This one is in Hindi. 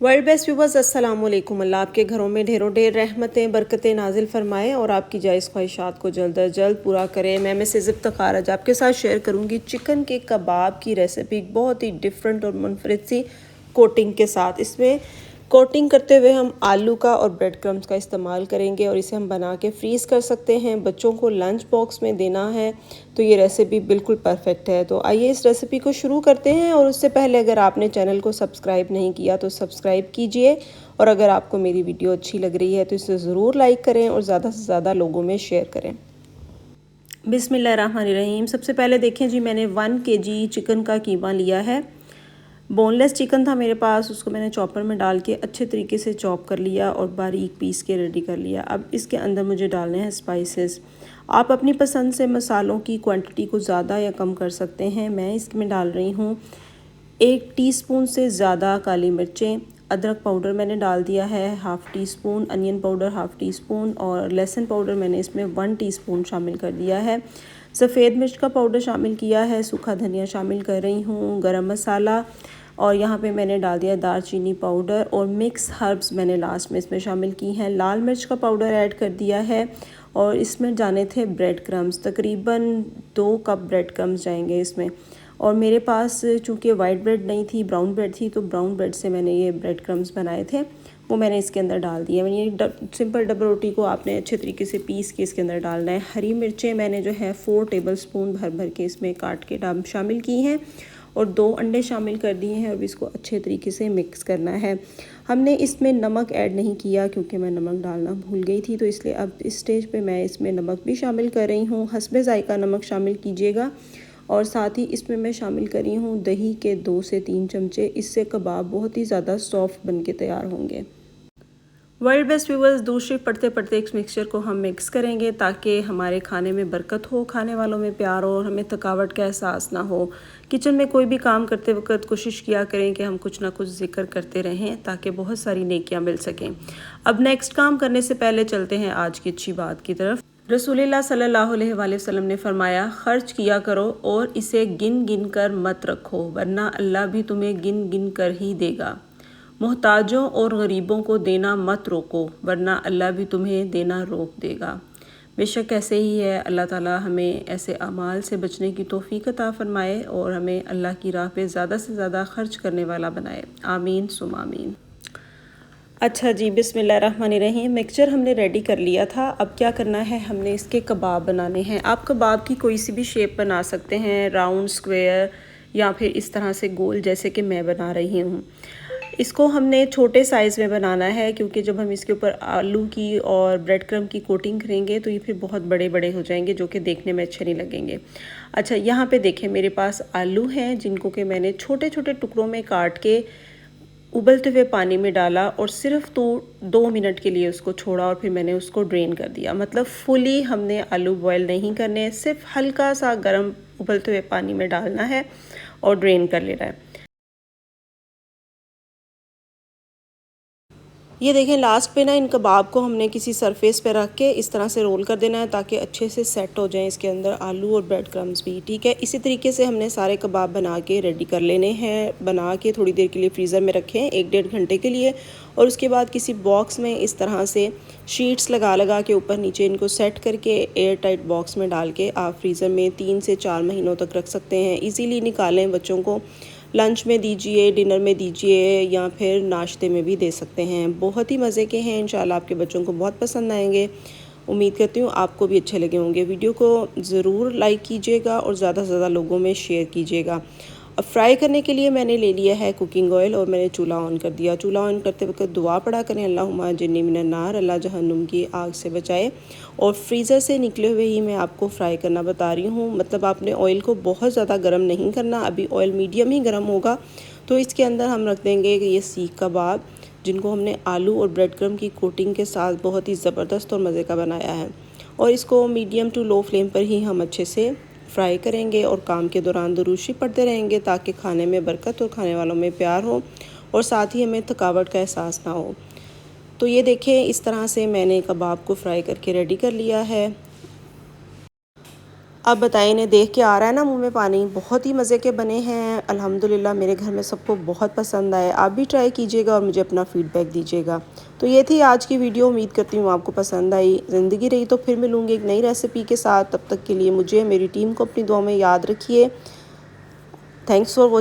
वर्ल्ड बेस्ट व्यूवर्स, अस्सलाम वालेकुम। अल्लाह आपके घरों में ढेरों ढेर रहमतें बरकतें नाजिल फरमाए और आपकी जायज़ ख्वाहिशात को जल्द अज जल्द पूरा करें। मैं मिसेज़ इफ्तिखार आज आपके साथ शेयर करूंगी चिकन के कबाब की रेसिपी, बहुत ही डिफरेंट और मुनफरिद सी कोटिंग के साथ। इसमें कोटिंग करते हुए हम आलू का और ब्रेड क्रम्स का इस्तेमाल करेंगे और इसे हम बना के फ्रीज़ कर सकते हैं। बच्चों को लंच बॉक्स में देना है तो ये रेसिपी बिल्कुल परफेक्ट है। तो आइए इस रेसिपी को शुरू करते हैं। और उससे पहले अगर आपने चैनल को सब्सक्राइब नहीं किया तो सब्सक्राइब कीजिए, और अगर आपको मेरी वीडियो अच्छी लग रही है तो इसे ज़रूर लाइक करें और ज़्यादा से ज़्यादा लोगों में शेयर करें। बिस्मिल्लाहिर्रहमानिर्रहीम। सबसे पहले देखें जी, मैंने 1 kg चिकन का कीमा लिया है। बोनलेस चिकन था मेरे पास, उसको मैंने चॉपर में डाल के अच्छे तरीके से चॉप कर लिया और बारीक पीस के रेडी कर लिया। अब इसके अंदर मुझे डालने हैं स्पाइसेस। आप अपनी पसंद से मसालों की क्वांटिटी को ज़्यादा या कम कर सकते हैं। मैं इसमें डाल रही हूँ 1 टीस्पून से ज़्यादा काली मिर्चें। अदरक पाउडर मैंने डाल दिया है 1/2 टीस्पून, अनियन पाउडर 1/2 टीस्पून और लहसुन पाउडर मैंने इसमें 1 टीस्पून शामिल कर दिया है। सफ़ेद मिर्च का पाउडर शामिल किया है, सूखा धनिया शामिल कर रही हूँ, गरम मसाला, और यहाँ पे मैंने डाल दिया दालचीनी पाउडर और मिक्स हर्ब्स मैंने लास्ट में इसमें शामिल की हैं। लाल मिर्च का पाउडर ऐड कर दिया है और इसमें जाने थे ब्रेड क्रम्स, तकरीबन 2 कप ब्रेड क्रम्स जाएंगे इसमें। और मेरे पास चूँकि वाइट ब्रेड नहीं थी, ब्राउन ब्रेड थी, तो ब्राउन ब्रेड से मैंने ये ब्रेड क्रम्स बनाए थे, वो मैंने इसके अंदर डाल दिया। ये सिंपल डबल रोटी को आपने अच्छे तरीके से पीस के इसके अंदर डालना है। हरी मिर्चें मैंने जो है 4 टेबलस्पून भर भर के इसमें काट के शामिल की हैं और 2 अंडे शामिल कर दिए हैं और इसको अच्छे तरीके से मिक्स करना है। हमने इसमें नमक ऐड नहीं किया क्योंकि मैं नमक डालना भूल गई थी, तो इसलिए अब इस स्टेज पे मैं इसमें नमक भी शामिल कर रही हूँ। हस्बे ज़ायका नमक शामिल कीजिएगा। और साथ ही इसमें मैं शामिल कर रही हूँ दही के 2 से 3 चमचे। इससे कबाब बहुत ही ज़्यादा सॉफ्ट बन के तैयार होंगे। वर्ल्ड बेस्ट व्यूवर्स, दूसरे पढ़ते पढ़ते इस मिक्सचर को हम मिक्स करेंगे ताकि हमारे खाने में बरकत हो, खाने वालों में प्यार हो और हमें थकावट का एहसास ना हो। किचन में कोई भी काम करते वक्त कोशिश किया करें कि हम कुछ ना कुछ जिक्र करते रहें ताकि बहुत सारी नेकियां मिल सकें। अब नेक्स्ट काम करने से पहले चलते हैं आज की अच्छी बात की तरफ। रसूलुल्लाह सल्लल्लाहु अलैहि वसल्लम ने फरमाया, खर्च किया करो और इसे गिन गिन कर मत रखो, वरना अल्लाह भी तुम्हें गिन गिन कर ही देगा। मोहताजों और गरीबों को देना मत रोको, वरना अल्लाह भी तुम्हें देना रोक देगा। बेशक ऐसे ही है। अल्लाह ताला हमें ऐसे अमाल से बचने की तौफीक अता फरमाए और हमें अल्लाह की राह पे ज़्यादा से ज़्यादा खर्च करने वाला बनाए। आमीन सुम आमीन। अच्छा जी, बिस्मिल्लाहिर्रहमानिर्रहीम। मिक्सचर हमने रेडी कर लिया था। अब क्या करना है, हमने इसके कबाब बनाने हैं। आप कबाब की कोई सी भी शेप बना सकते हैं, राउंड, स्क्वायर या फिर इस तरह से गोल, जैसे कि मैं बना रही हूँ। इसको हमने छोटे साइज़ में बनाना है क्योंकि जब हम इसके ऊपर आलू की और ब्रेड क्रम्ब की कोटिंग करेंगे तो ये फिर बहुत बड़े बड़े हो जाएंगे, जो कि देखने में अच्छे नहीं लगेंगे। अच्छा, यहाँ पे देखें, मेरे पास आलू हैं जिनको कि मैंने छोटे छोटे टुकड़ों में काट के उबलते हुए पानी में डाला और सिर्फ 2 मिनट के लिए उसको छोड़ा और फिर मैंने उसको ड्रेन कर दिया। मतलब फुली हमने आलू बॉयल नहीं करने, सिर्फ हल्का सा गर्म उबलते हुए पानी में डालना है और ड्रेन कर लेना है। ये देखें, लास्ट पे ना इन कबाब को हमने किसी सरफेस पे रख के इस तरह से रोल कर देना है ताकि अच्छे से सेट हो जाएं इसके अंदर आलू और ब्रेड क्रम्स भी। ठीक है, इसी तरीके से हमने सारे कबाब बना के रेडी कर लेने हैं। बना के थोड़ी देर के लिए फ्रीज़र में रखें, 1-1.5 घंटे के लिए, और उसके बाद किसी बॉक्स में इस तरह से शीट्स लगा के ऊपर नीचे इनको सेट करके एयर टाइट बॉक्स में डाल के आप फ्रीज़र में 3 से 4 महीनों तक रख सकते हैं। ईज़िली निकालें, बच्चों को लंच में दीजिए, डिनर में दीजिए या फिर नाश्ते में भी दे सकते हैं। बहुत ही मज़े के हैं, इंशाल्लाह आपके बच्चों को बहुत पसंद आएंगे। उम्मीद करती हूँ आपको भी अच्छे लगे होंगे। वीडियो को ज़रूर लाइक कीजिएगा और ज़्यादा से ज़्यादा लोगों में शेयर कीजिएगा। अब फ्राई करने के लिए मैंने ले लिया है कुकिंग ऑयल और मैंने चूल्हा ऑन कर दिया। चूल्हा ऑन करते वक्त दुआ पढ़ा करें, अल्लाहुम्मा जिन्नी मिनन नार, अल्लाह जहन्नुम की आग से बचाए। और फ्रीज़र से निकले हुए ही मैं आपको फ्राई करना बता रही हूँ। मतलब आपने ऑयल को बहुत ज़्यादा गर्म नहीं करना, अभी ऑयल मीडियम ही गर्म होगा तो इसके अंदर हम रख देंगे कि ये सीख कबाब, जिनको हमने आलू और ब्रेड क्रम्ब की कोटिंग के साथ बहुत ही ज़बरदस्त और मज़े का बनाया है। और इसको मीडियम टू लो फ्लेम पर ही हम अच्छे से फ्राई करेंगे और काम के दौरान दुरूशी पढ़ते रहेंगे ताकि खाने में बरकत और खाने वालों में प्यार हो और साथ ही हमें थकावट का एहसास ना हो। तो ये देखें, इस तरह से मैंने कबाब को फ्राई करके रेडी कर लिया है। अब बताएं, इन्हें देख के आ रहा है ना मुंह में पानी। बहुत ही मज़े के बने हैं अल्हम्दुलिल्लाह, मेरे घर में सबको बहुत पसंद आए। आप भी ट्राई कीजिएगा और मुझे अपना फ़ीडबैक दीजिएगा। तो ये थी आज की वीडियो, उम्मीद करती हूँ आपको पसंद आई। ज़िंदगी रही तो फिर मिलूँगी एक नई रेसिपी के साथ। तब तक के लिए मुझे, मेरी टीम को अपनी दुआ में याद रखिए। Thanks for watching.